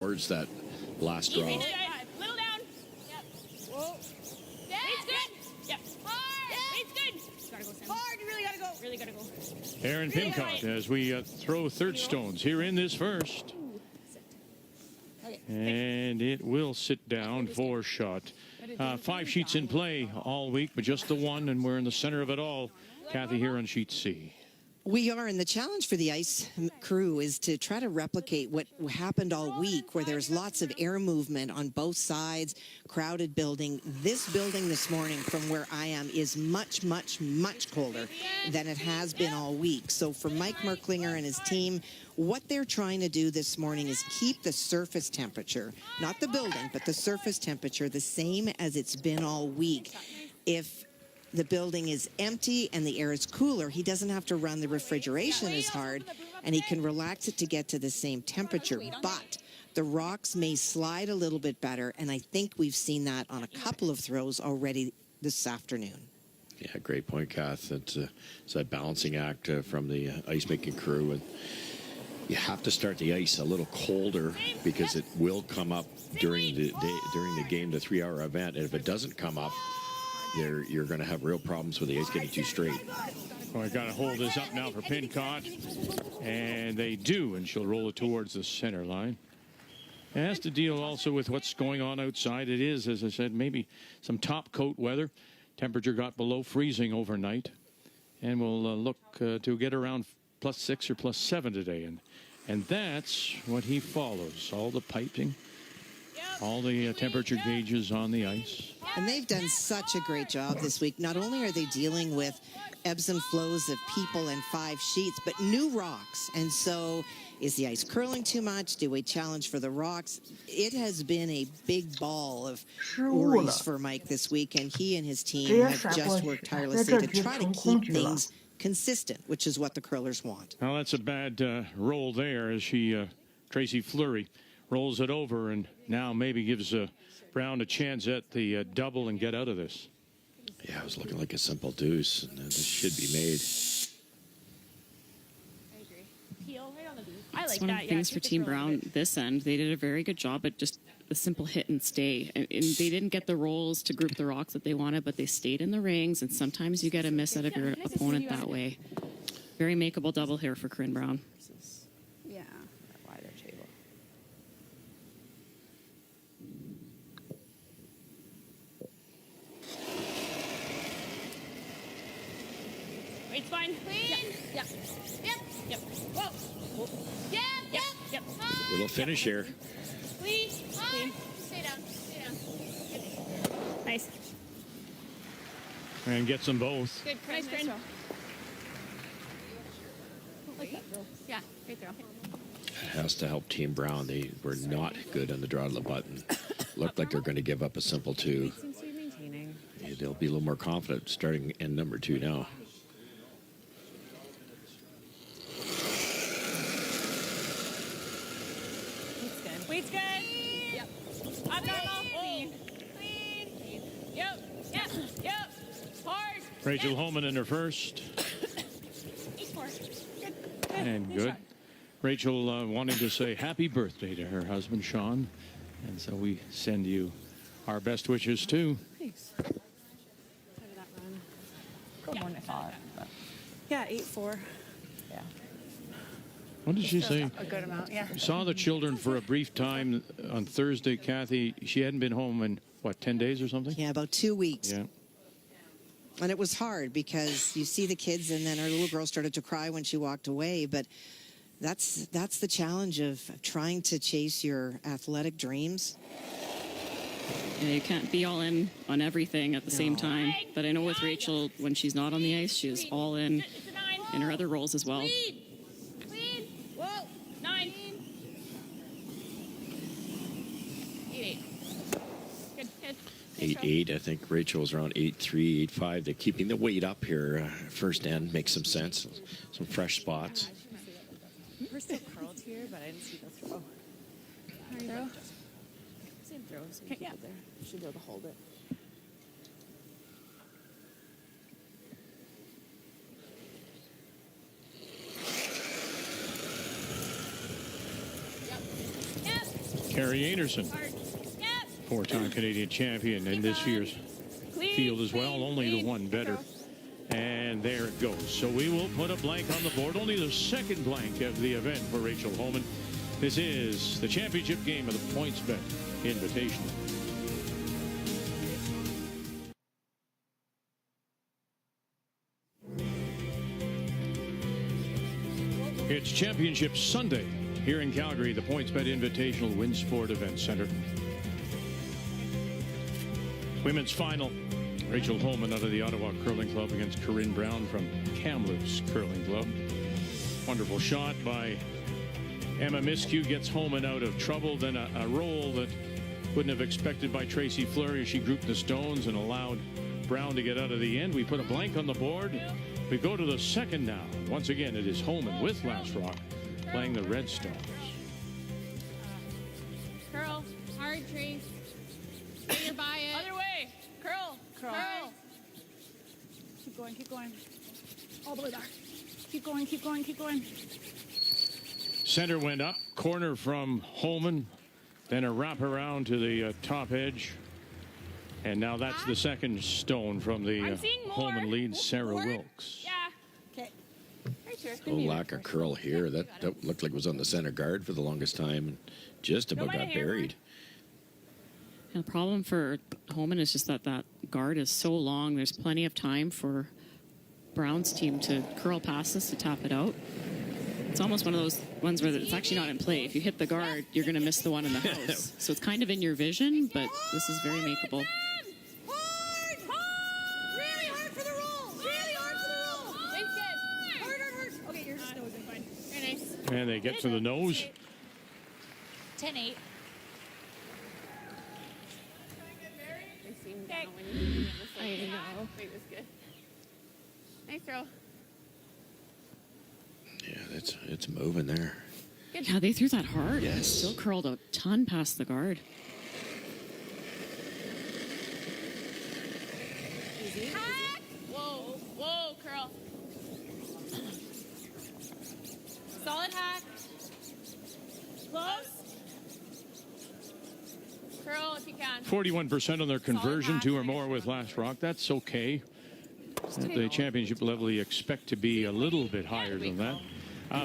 towards that last draw. Little down. Yep. Whoa. Yeah. Weight's good. Yep. Hard. Yeah. Weight's good. Gotta go, Sam. Hard. You really gotta go. Really gotta go. Aaron Pincott as we throw third stones here in this first. And it will sit down for shot. 5 sheets in play all week, but just the one, and we're in the center of it all. Kathy here on sheet C. We are, and the challenge for the ice crew is to try to replicate what happened all week, where there's lots of air movement on both sides, crowded building. This building this morning from where I am is much, much, much colder than it has been all week. So for Mike Merklinger and his team, what they're trying to do this morning is keep the surface temperature, not the building, but the surface temperature the same as it's been all week. If the building is empty and the air is cooler, he doesn't have to run the refrigeration as hard, and he can relax it to get to the same temperature. But the rocks may slide a little bit better, and I think we've seen that on a couple of throws already this afternoon. Yeah, great point, Kath. It's a balancing act from the ice-making crew. And you have to start the ice a little colder because it will come up during the day, during the game, the 3-hour event. And if it doesn't come up, you're going to have real problems with the ice getting too straight. Well, I got to hold this up now for Pincott, and they do, and she'll roll it towards the center line. It has to deal also with what's going on outside. It is, as I said, maybe some top coat weather. Temperature got below freezing overnight, and we'll look to get around +6 or +7 today, and that's what he follows. All the piping, all the temperature gauges on the ice. And they've done such a great job this week. Not only are they dealing with ebbs and flows of people and 5 sheets, but new rocks. And so is the ice curling too much? Do we challenge for the rocks? It has been a big ball of worries for Mike this week, and he and his team have just worked tirelessly to try to keep things consistent, which is what the curlers want. Well, that's a bad roll there as Tracy Fleury rolls it over, and now maybe gives Brown a chance at the double and get out of this. Yeah, it was looking like a simple deuce, and this should be made. I agree. Peel right on the beat. I like It's one that. of the things for Team Brown this end. They did a very good job at just the simple hit and stay. And they didn't get the rolls to group the rocks that they wanted, but they stayed in the rings, and sometimes you get a miss out of your opponent that way. Very makeable double here for Corinne Brown. Yeah. Wider table. Weight's fine. Clean. Yep. Yep. Yep. Whoa. Yep. Yep. Yep. Little finish here. Clean. Clean. Stay down. Stay down. Good. Nice. And gets them both. Good. Nice, Corinne. Like that throw. Yeah. Great throw. It has to help Team Brown. They were not good on the draw of the button. Looked like they're going to give up a simple 2. Seems to be maintaining. Yeah, they'll be a little more confident starting in number 2 now. Weight's good. Yep. Up normal. Clean. Clean. Yep. Yep. Yep. Hard. Rachel Homan in her first. 8-4. Good. And good. Rachel wanting to say happy birthday to her husband, Sean. And so we send you our best wishes, too. Thanks. How did that run? Go more than I thought. But yeah, 8-4. Yeah. What did she say? A good amount, yeah. Saw the children for a brief time on Thursday, Kathy. She hadn't been home in, what, 10 days or something? Yeah, about 2 weeks. Yeah. And it was hard because you see the kids, and then our little girl started to cry when she walked away. But that's the challenge of trying to chase your athletic dreams. Yeah, you can't be all in on everything at the same time. But I know with Rachel, when she's not on the ice, she's all in her other roles as well. Clean. Whoa. 9. 8-8. Good. Good. 8-8. I think Rachel was around 8-3, 8-5. They're keeping the weight up here. First end makes some sense. Some fresh spots. We're still curled here, but I didn't see the throw. Throw? Same throw. Same yeah. There. Should be able to hold it. Yep. Yep. Carrie Anderson, Yep. four-time Canadian champion in this year's field as well. Only the one better. And there it goes. So we will put a blank on the board. Only the second blank of the event for Rachel Homan. This is the championship game of the PointsBet Invitational. It's Championship Sunday here in Calgary, the PointsBet Invitational Winsport Event Center. Women's final. Rachel Homan out of the Ottawa Curling Club against Corinne Brown from Kamloops Curling Club. Wonderful shot by Emma Miskew, gets Homan out of trouble. Then a roll that wouldn't have expected by Tracy Fleury. She grouped the stones and allowed Brown to get out of the end. We put a blank on the board. We go to the second now. Once again, it is Homan with Last Rock playing the Red Stones. Curl. Hard, Trace. You're by it. Other way. Curl. Curl. Keep going, keep going. All the way back. Keep going, keep going, keep going. Center went up, corner from Homan, then a wrap around to the top edge. And now that's the second stone from the Homan lead, Sarah Wilkes. Yeah. Okay. Right here. Oh, lack of curl here. That looked like it was on the center guard for the longest time and just about got buried. And the problem for Homan is just that guard is so long. There's plenty of time for Brown's team to curl past this to tap it out. It's almost one of those ones where it's actually not in play. If you hit the guard, you're going to miss the one in the house. So it's kind of in your vision, but this is very makeable. Hard! Really hard for the roll! Really hard for the roll! Thanks, guys. Hard. Okay, yours is nose fine. Very nice. And they get to the nose. 10-8. I know. Wait, was good. Nice throw. Yeah, it's moving there. Yeah, they threw that hard. Yes. Still curled a ton past the guard. Hack! Whoa, curl. Solid hack. Close. Curl if you can. 41% on their conversion, hack. 2 or more with Last Rock. That's okay. At the championship level, you expect to be a little bit higher than that.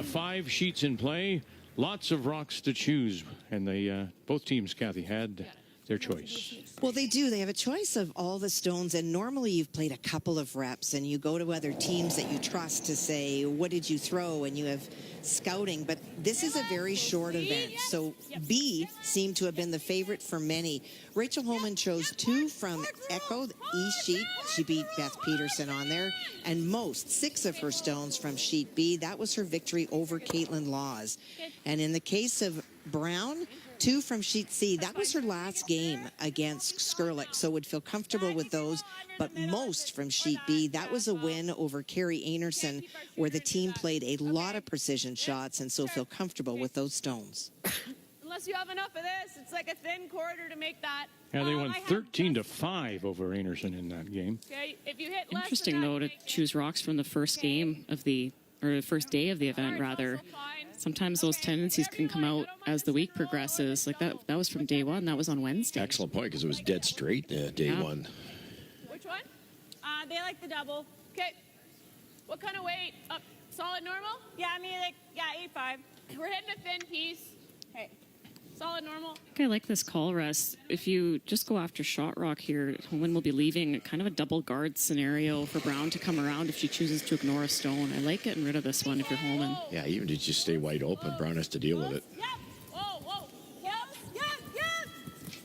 5 sheets in play, lots of rocks to choose, and they both teams, Kathy, had their choice. Well, they do. They have a choice of all the stones, and normally you've played a couple of reps, and you go to other teams that you trust to say, what did you throw? And you have scouting, but this is a very short event, so B seemed to have been the favorite for many. Rachel Homan chose 2 from Echo, the E sheet. She beat Beth Peterson on there, and 6 of her stones from sheet B. That was her victory over Caitlin Laws. And in the case of Brown, 2 from sheet C. That was her last game against Skrlik, so would feel comfortable with those. But most from sheet B, that was a win over Carrie Anderson, where the team played a lot of precision shots, and so feel comfortable with those stones. Unless you have enough of this, it's like a thin quarter to make that. Yeah, they won 13-5 over Anderson in that game. Okay, if you hit less Interesting, than that, though, to choose rocks from the first game of the first day of the event, rather. Sometimes those tendencies can come out as the week progresses. Like that was from day one. That was on Wednesday. Excellent point, because it was dead straight day one. Which one? They like the double. Okay. What kind of weight? Up solid normal? Yeah, I mean, 8.5. We're hitting a thin piece. Okay. Solid normal. I think I like this call, Russ. If you just go after shot rock here, Homan will be leaving kind of a double guard scenario for Brown to come around if she chooses to ignore a stone. I like getting rid of this one if you're Homan. Yeah, even if you just stay wide open, Brown has to deal with it. Yep. Whoa. Yep.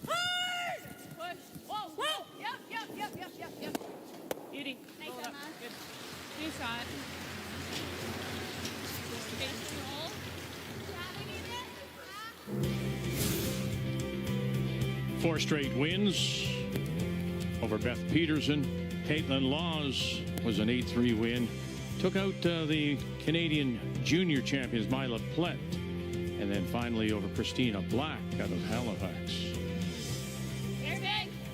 Hard. Push. Whoa. Yep. Beauty. Nice, Emma. Good. Good shot. Four straight wins over Beth Peterson. Caitlin Laws was an 8-3 win. Took out the Canadian junior champions, Mila Plett. And then finally over Christina Black out of Halifax.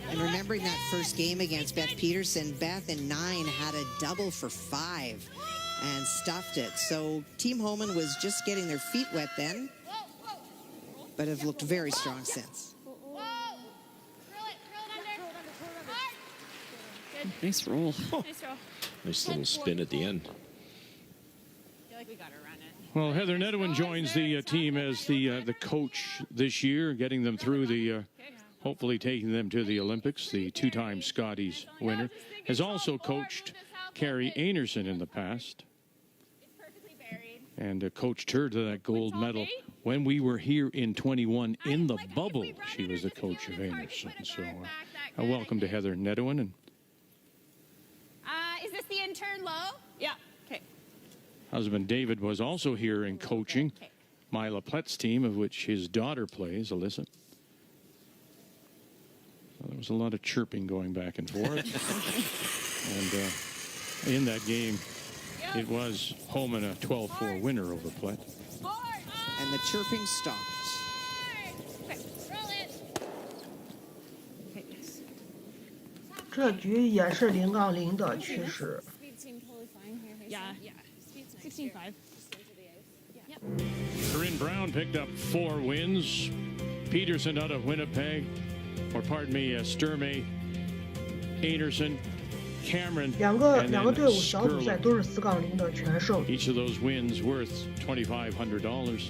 And remembering that first game against Beth Peterson, Beth in 9 had a double for 5 and stuffed it. So Team Homan was just getting their feet wet then. but have looked very strong since. Whoa! Curl it under. Hard. Good. Nice roll. Nice roll. Nice little spin at the end. I feel like we gotta run it. Well, Heather Nedwin joins the team as the coach this year, getting them through the, hopefully taking them to the Olympics. The two-time Scotties winner has also coached Carrie Anerson in the past, It's perfectly buried. and coached her to that gold medal when we were here in 21 in the bubble. She was the coach of Anerson. So welcome to Heather Nedwin. And Is this the intern low? Yeah. Okay. husband David was also here in coaching Mila Plett's team, of which his daughter plays, Alyssa. So there was a lot of chirping going back and forth. And in that game, it was Holman a 12-4 winner over Plett. And the chirping stopped. Okay. Roll it. 这局也是0-0的趋势。 Speed seemed totally fine here. Yeah. Yeah. Speed's nice 16-5. Corinne Brown picked up 4 wins. Peterson out of Winnipeg, or pardon me, Sturmey, Anerson, Cameron, 两个 and 两个 then 队伍小组赛 Skurlock. 都是4-0的全胜。 Each of those wins worth $2,500. A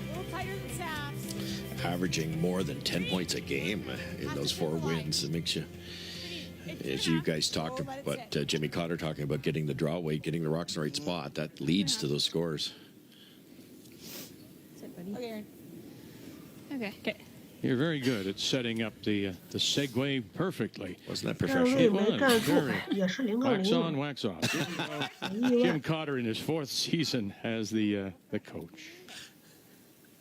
little tighter than Saps. Averaging more than 10 points a game in those 4 wins. It makes you, as you guys talked about, Jimmy Cotter talking about getting the draw weight, getting the rocks in the right spot, that leads to those scores. Okay, Aaron. Okay. Okay. You're very good at setting up the segue perfectly. Wasn't that 站 professional? 位没站住 very， 也是 Wax on, 0-0。 wax off.意外 Jim Cotter in his 4th season as the coach.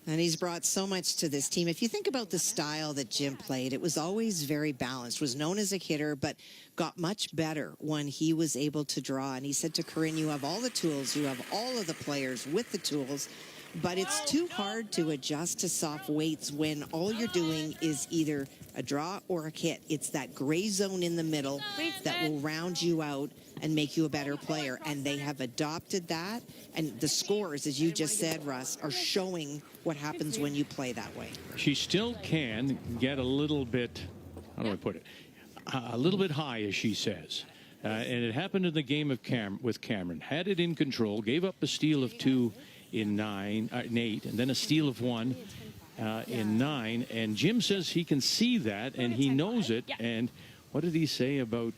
And he's brought so much to this team. If you think about the style that Jim played, it was always very balanced, was known as a hitter, but got much better when he was able to draw. And he said to Corinne, you have all the tools, you have all of the players with the tools, but it's too hard to adjust to soft weights when all you're doing is either a draw or a hit. It's that gray zone in the middle that will round you out and make you a better player. And they have adopted that. And the scores, as you just said, Russ, are showing what happens when you play that way. She still can get a little bit, how do I put it, a little bit high, as she says. And it happened in the game of with Cameron. Had it in control, gave up a steal of 2 in 8, and then a steal of 1 in 9. And Jim says he can see that, and he knows it. And what did he say about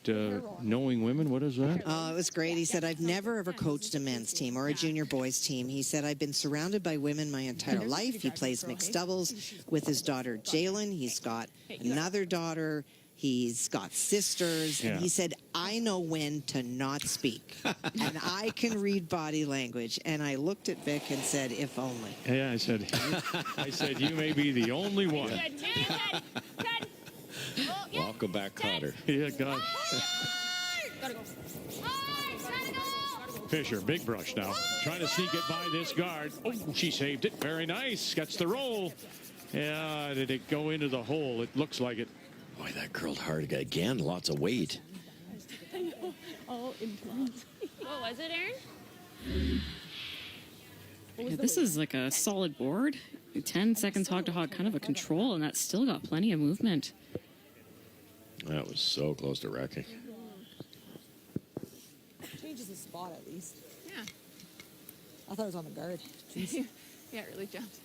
knowing women? What is that? It was great. He said, I've never ever coached a men's team or a junior boys team. He said, I've been surrounded by women my entire life. He plays mixed doubles with his daughter, Jalen. He's got another daughter. He's got sisters. And he said, I know when to not speak. And I can read body language. And I looked at Vic and said, if only. Yeah, I said, you may be the only one. Good. Good. Good. Oh, yeah. Welcome back, Cotter. Yeah, gosh. Gotta go. Hard. Gotta go. Fisher, big brush now. Trying to sneak it by this guard. Oh, she saved it. Very nice. Gets the roll. Yeah, did it go into the hole? It looks like it. Boy, that curled hard again. Lots of weight. All intense. What was it, Aaron? Yeah, this is like a solid board. 10 seconds hog to hog, kind of a control, and that's still got plenty of movement. That was so close to wrecking. Changes the spot at least. Yeah. I thought it was on the guard. Jeez. Yeah, it really jumped.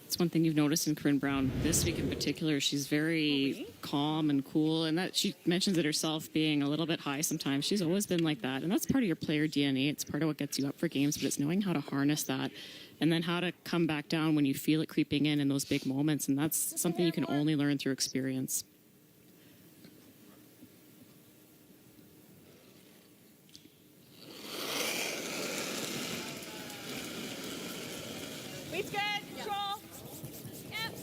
It's one thing you've noticed in Corinne Brown this week in particular. She's very calm and cool, and that she mentions it herself, being a little bit high sometimes. She's always been like that, and that's part of your player DNA. It's part of what gets you up for games, but it's knowing how to harness that and then how to come back down when you feel it creeping in those big moments, and that's something you can only learn through experience. Weight's good. Control. Yep.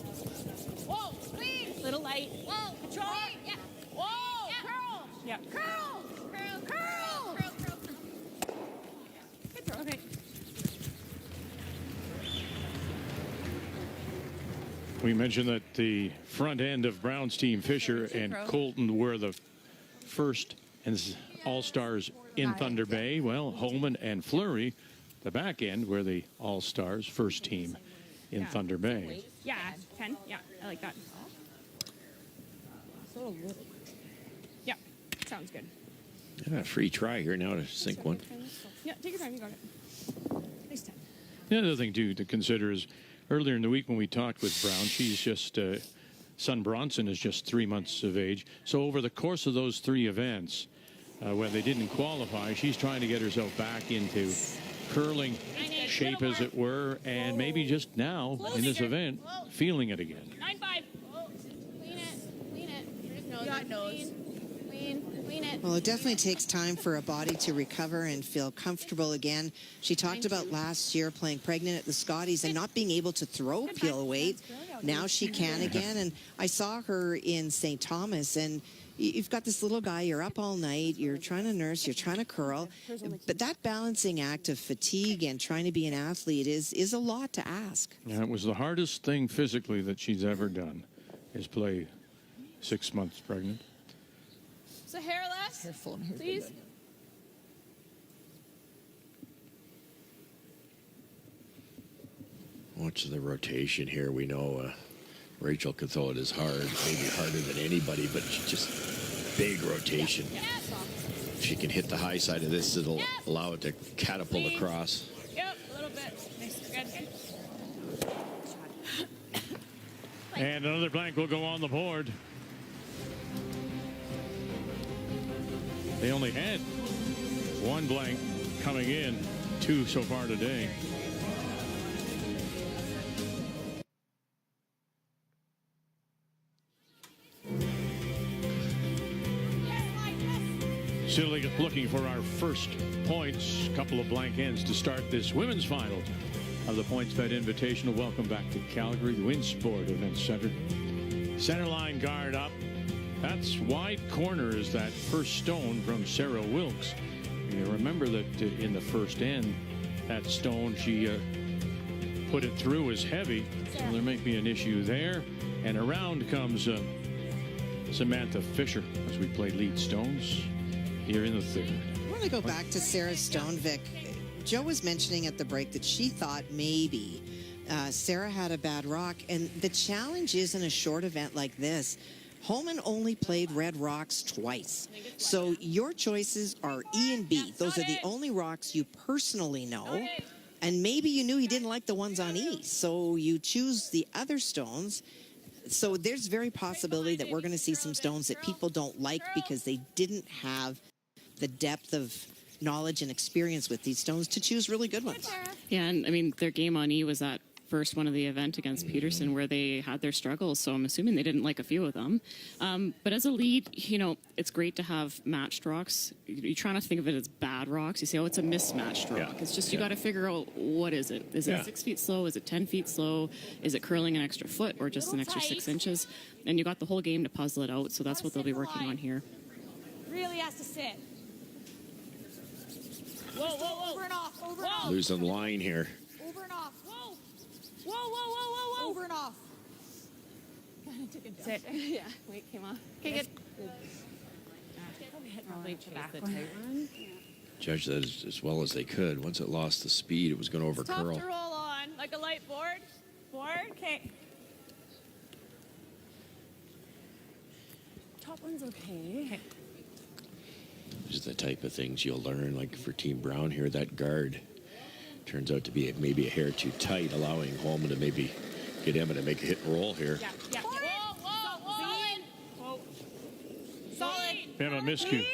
Whoa. Squeeze. Little light. Whoa. Control. Yeah. Whoa. Yeah. Curl. Yeah. Curl. Curl. Curl. Curl. Curl. Curl. Good throw. Okay. We mentioned that the front end of Brown's team, Fisher and Colton, were the first and all-stars in Thunder Bay. Well, Holman and Fleury the back end where the All-Stars first team in Thunder Bay. Yeah, 10. Yeah, I like that. Yeah, sounds good. Yeah, free try here now to sink one. Yeah, take your time. You got it. Nice 10. The other thing, too, to consider is earlier in the week when we talked with Brown, she's just, son Bronson is just 3 months of age. So over the course of those 3 events, where they didn't qualify, she's trying to get herself back into curling shape, as it were, and maybe just now in this event, feeling it again. 9-5. Clean it. You got nose. Clean it. Well, it definitely takes time for a body to recover and feel comfortable again. She talked about last year playing pregnant at the Scotties and not being able to throw peel weight. Now she can again. And I saw her in St. Thomas, and you've got this little guy, you're up all night, you're trying to nurse, you're trying to curl. But that balancing act of fatigue and trying to be an athlete is a lot to ask. Yeah, it was the hardest thing physically that she's ever done, is play 6 months pregnant. So hair less, please. Watch the rotation here. We know Rachel can throw it as hard, maybe harder than anybody, but just big rotation. If she can hit the high side of this, it'll allow it to catapult across. Yep, a little bit. Nice, good. And another blank will go on the board. They only had 1 blank coming in, 2 so far today. Still looking for our first points. Couple of blank ends to start this women's final of the PointsBet Invitational. Welcome back to Calgary, the WinSport Event Center. Center line guard up. That's wide corner is that first stone from Sarah Wilkes. You remember that in the first end, that stone she put it through is heavy, so there may be an issue there. And around comes Samantha Fisher as we play lead stones here in the third. I want to go back to Sarah Stone, Vic. Joe was mentioning at the break that she thought maybe Sarah had a bad rock, and the challenge is in a short event like this, Holman only played red rocks twice. So your choices are E and B. Those are the only rocks you personally know. And maybe you knew he didn't like the ones on E. So you choose the other stones. So there's very possibility that we're going to see some stones that people don't like because they didn't have the depth of knowledge and experience with these stones to choose really good ones. Yeah, and I mean, their game on E was that first one of the event against Peterson where they had their struggles, so I'm assuming they didn't like a few of them. But as a lead, you know, it's great to have matched rocks. You try not to think of it as bad rocks. You say, oh, it's a mismatched rock. Yeah. It's just you got to figure out what is it. Is it 6 feet slow? Is it 10 feet slow? Is it curling an extra foot or just an extra 6 inches? And you got the whole game to puzzle it out, so that's what they'll be working on here. Really has to sit. Whoa, whoa, whoa. Over and off. Over and off. Losing line here. Over and off. Whoa. Whoa, whoa, whoa, whoa, whoa. Over and off. Sit. Yeah. Wait, came off. Okay, good. Probably chase the tight one. Judge that as well as they could. Once it lost the speed, it was going to over Tough curl. to roll on. Like a light board. Board. Okay. Top one's okay. These are the type of things you'll learn. Like for Team Brown here, that guard turns out to be maybe a hair too tight, allowing Holman to maybe get Emma to make a hit and roll here. Yeah, yeah. Whoa, whoa, whoa. Whoa. Solid. Emma miscue.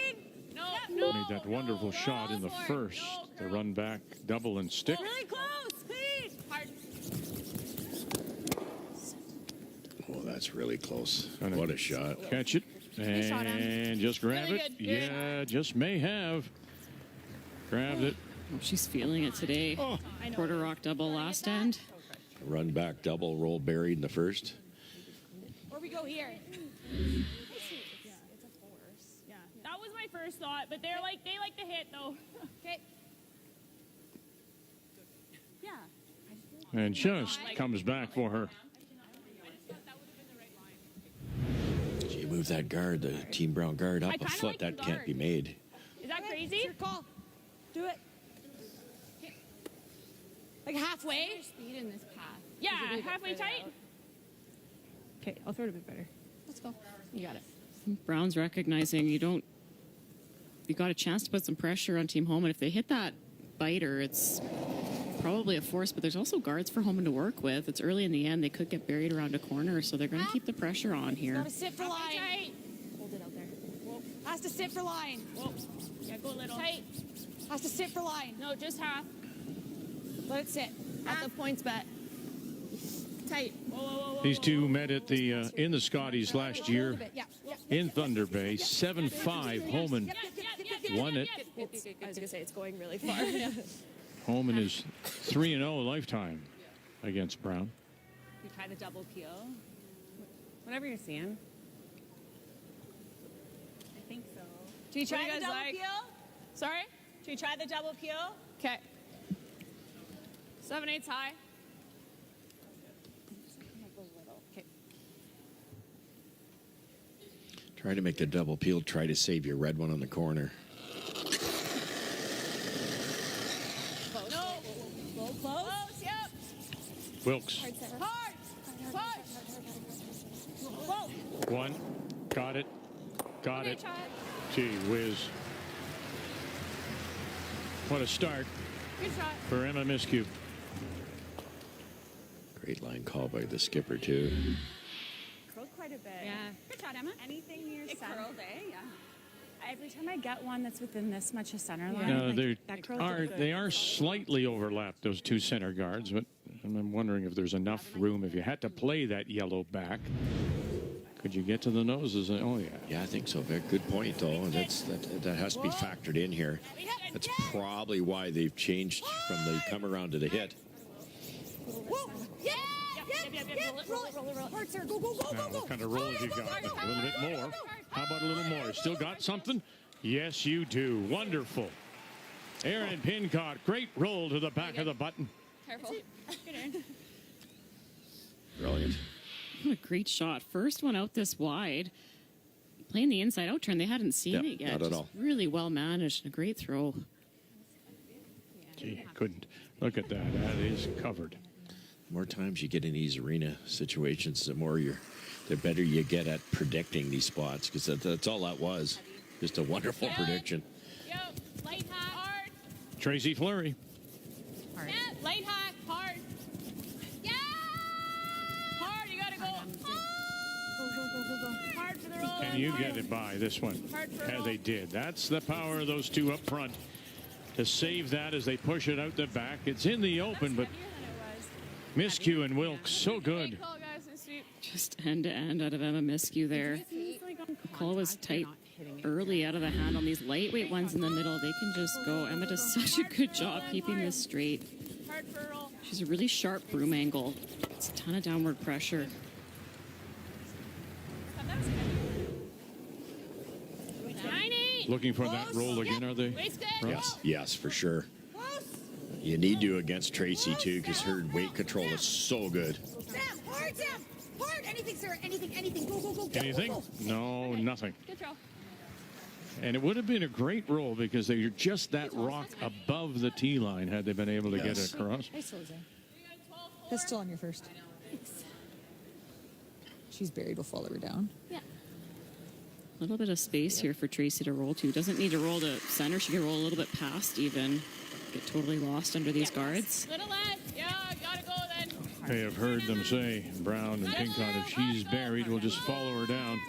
No. Made that wonderful shot in the first. The run back, double and stick. Really close, please. Hard. Oh, that's really close. Gonna What a shot. Catch it shot, and just grab Really it. good. Yeah, just may have. Grabbed it. Oh, she's feeling it today. Oh. Quarter rock double last end. Run back double, roll buried in the first. Or we go here. Yeah, that was my first thought, but they like to hit though. Okay. Yeah. And just comes back for her. You move that guard, the Team Brown guard, up I a kinda foot. like the That can't guard. be made. Is that crazy? It's your call. Do it. Like halfway? Speed in this path. Yeah, halfway tight. Okay, I'll throw it a bit better. Let's go. You got it. Brown's recognizing you got a chance to put some pressure on Team Holman. If they hit that biter, it's probably a force, but there's also guards for Holman to work with. It's early in the end. They could get buried around a corner, so they're going to keep the pressure on here. Gotta sit for line. Hold it out there. Whoa. Has to sit for line. Whoa. Yeah, go a little. Tight. Has to sit for line. No, just half. Let it sit. At the points bet. Tight. Whoa, whoa, whoa, whoa, These two whoa. met at the in the Scotties last year Yeah. in Thunder Bay. 7-5. Holman won it. I was going to say it's going really far. Holman is 3-0 lifetime against Brown. You try the double peel. Whatever you're seeing. I think so. Do you try What do the you double guys like? peel? Sorry? Do you try the double peel? Okay. 7/8 high. Okay. Try to make the double peel. Try to save your red one on the corner. Close. No. Close. Close. Yep. Wilkes. Hard. Push. Whoa. One. Got it. Got it. Good shot. Gee whiz. What a start Good shot. for Emma Miscue. Great line call by the skipper, too. Curled quite a bit. Yeah. Good shot, Emma. Anything near It center. curled, eh? Yeah. Every time I get one that's within this much of center line, No, that curl they are slightly overlapped, those two center guards, but I'm wondering if there's enough room. If you had to play that yellow back, could you get to the noses? Oh, yeah. Yeah, I think so. Very good point, though. And that has to be factored in here. That's probably why they've changed from the come around to the hit. Yeah. Yep. Roll it. Hard, sir. Go. Now, what kind of roll have you got? A little bit more. How about a little more? Still got something? Yes, you do. Wonderful. Aaron Pincott, great roll to the back of the button. Careful. Good, Aaron. Brilliant. What a great shot. First one out this wide. Playing the inside out turn. They hadn't seen Yep, it yet. not at Just all. really well managed. A great throw. Gee, couldn't. Look at that. That is covered. The more times you get in these arena situations, the better you get at predicting these spots, because that's all that was. Just a wonderful prediction. Yep. Light hack. Hard. Tracy Fleury. Yeah. Light hack. Hard. Yeah. Hard. You gotta go. Hard for the roll. Can you get it by this one? Hard for As roll. they did. That's the power of those two up front to save that as they push it out the back. It's in the open, but Miscue and Wilkes, so good. Great call, guys. This sweep. Just end to end out of Emma Miscue there. The call was tight early out of the hand on these lightweight ones in the middle. They can just go. Emma does such a good job keeping this straight. Hard for a roll. She's a really sharp broom angle. It's a ton of downward pressure. That was good. 9-8. Looking for that roll again, are they? Wasted. Yes, for sure. You need to against Tracy, too, because her weight control is so good. Sam. Hard, Sam. Hard. Anything, sir. Anything. Go. Anything? No, nothing. Good throw. And it would have been a great roll because they're just that rock above the tee line had they been able to get it across. Nice, Jose. Pistol on your first. She's buried. We'll follow her down. A little bit of space here for Tracy to roll to. Doesn't need to roll to center. She can roll a little bit past even. Get totally lost under these guards. Little lad. Yeah, gotta go then. I have heard them say, Brown and Pincott, if she's buried, we'll just follow her down.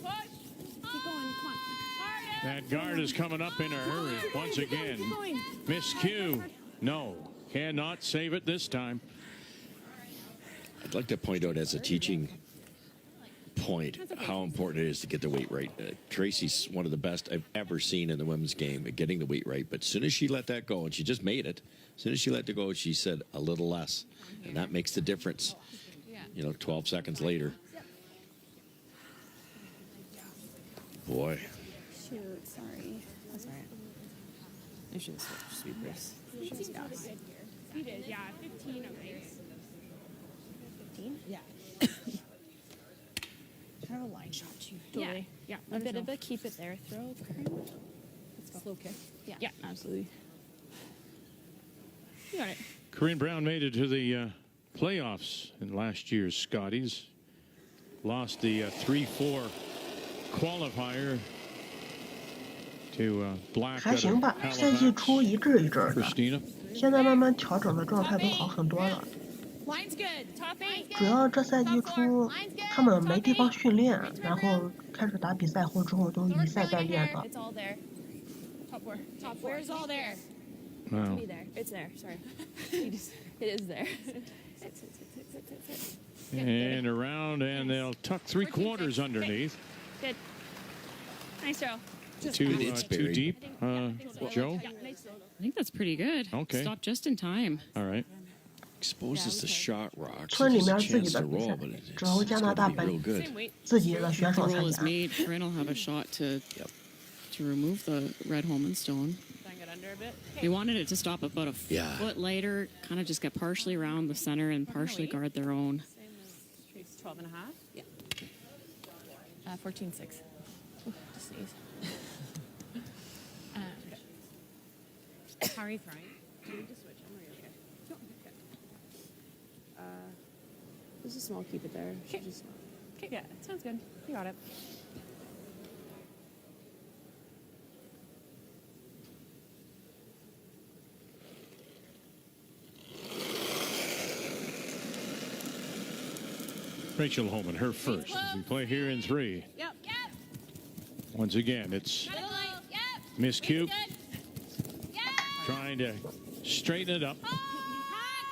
Push. Keep going. Come on. Hard. That guard is coming up in a hurry once again. Miscue, no, cannot save it this time. I'd like to point out as a teaching point how important it is to get the weight right. Tracy's one of the best I've ever seen in the women's game at getting the weight right. But as soon as she let that go, and she just made it, as soon as she let it go, she said a little less. And that makes the difference, 12 seconds later. Boy. Shoot. Sorry. That's all right. I should have switched sweepers. He did, yeah. 15 of these. 15? Yeah. Kind of a line shot, too. Totally. Yeah. A bit of a keep it there throw. Let's go. Slow kick. Yeah. Yeah. Absolutely. You got it. Corinne Brown made it to the playoffs in last year's Scotties. Lost the 3-4 qualifier to Black 还行吧，赛季初一阵一阵的， Christina. 现在慢慢调整的状态都好很多了。 Line's good. Top 8. 主要这赛季初他们没地方训练，然后开始打比赛后之后都以赛代练的。 It's all there. Top 4. Top 4. Where's all there? Wow. Be there. It's there. Sorry. It is there. And around, and they'll tuck 3/4 underneath. Good. Nice throw. Too It's too buried. deep, Joe? Yeah, nice throw. I think that's pretty good. Okay. Stop just in time. All right. Exposes the shot rocks. 村里 There's a 面自己 chance 的 to 比 roll, 赛 but it's 只有加拿 got 大 to be real 本 good. Same weight. 自己的选 The 手参 roll is 加。 made. Corinne will have a shot to remove the red Holman stone. Bang it under a bit. They wanted it to stop about a Yeah. foot lighter, kind of just get partially around the center and partially guard their own. Same as Trace 12 and a half. Yeah. 14.6. Just sneeze. How are you throwing? Do you need to switch them or are you okay? No, okay. This is small. Keep it there. Should just small. Okay, yeah, sounds good. You got it. Rachel Holman, her first. We play here in 3. Yep. Yep. Once again, it's Middle line. Yep. miscue, Good. Yep. trying to straighten it up,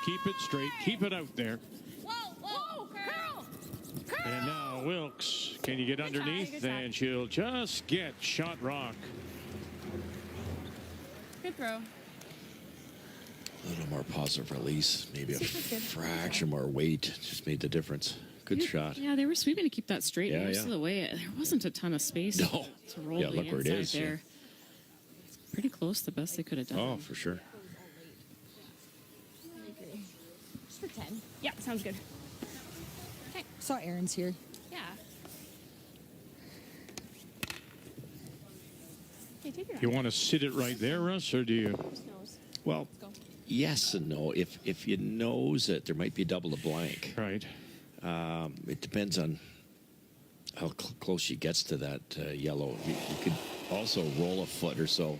keep it straight, keep it out there. Whoa, whoa, curl. Curl. And now Wilkes, can you get underneath? good try. And she'll just get shot rock. Good throw. A little more positive release, maybe a fraction more weight just made the difference. Good shot. Yeah, they were sweeping to keep that straight Yeah, most yeah. of the way. There wasn't a ton of space No. to roll Yeah, the look where it inside is, yeah. there. It's pretty close, the best they could have done. Oh, for sure. Just for 10. Yeah, sounds good. Saw Aaron's here. Yeah. Okay, take your You want to sit it right there, Russ, or do you? Just nose. Well, yes and no. If you knows that there might be double a blank, Right. it depends on how close she gets to that yellow. You could also roll a foot or so.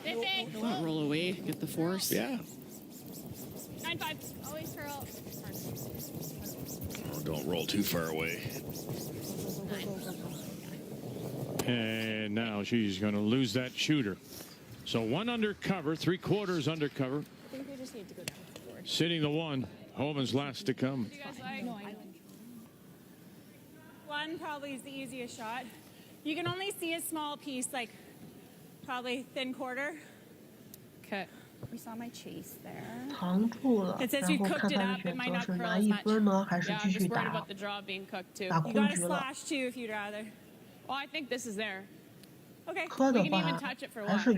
50. Don't roll away, get the force. Yeah. 9-5. Always curl. Oh, don't roll too far away. And now she's going to lose that shooter. So 1 under cover, 3/4 under cover. I think we just need to go down to 4. Sitting the 1. Holman's last to come. You guys like? One probably is the easiest shot. You can only see a small piece, like probably thin quarter. Okay. We saw my chase there. 扛住了， It says 然 you 后 cooked 看 it 他的 up. It 选 might 择 not 是 curl 拿 as 一 much. 分呢，还是 Yeah, 继 I'm 续 just worried 打 about？the draw being cooked too. 打 You 空 got 局 to 了。 slash too if you'd rather. Oh, I think this is there. Okay, 磕 we 的 can 话 even touch it for 还 one. 是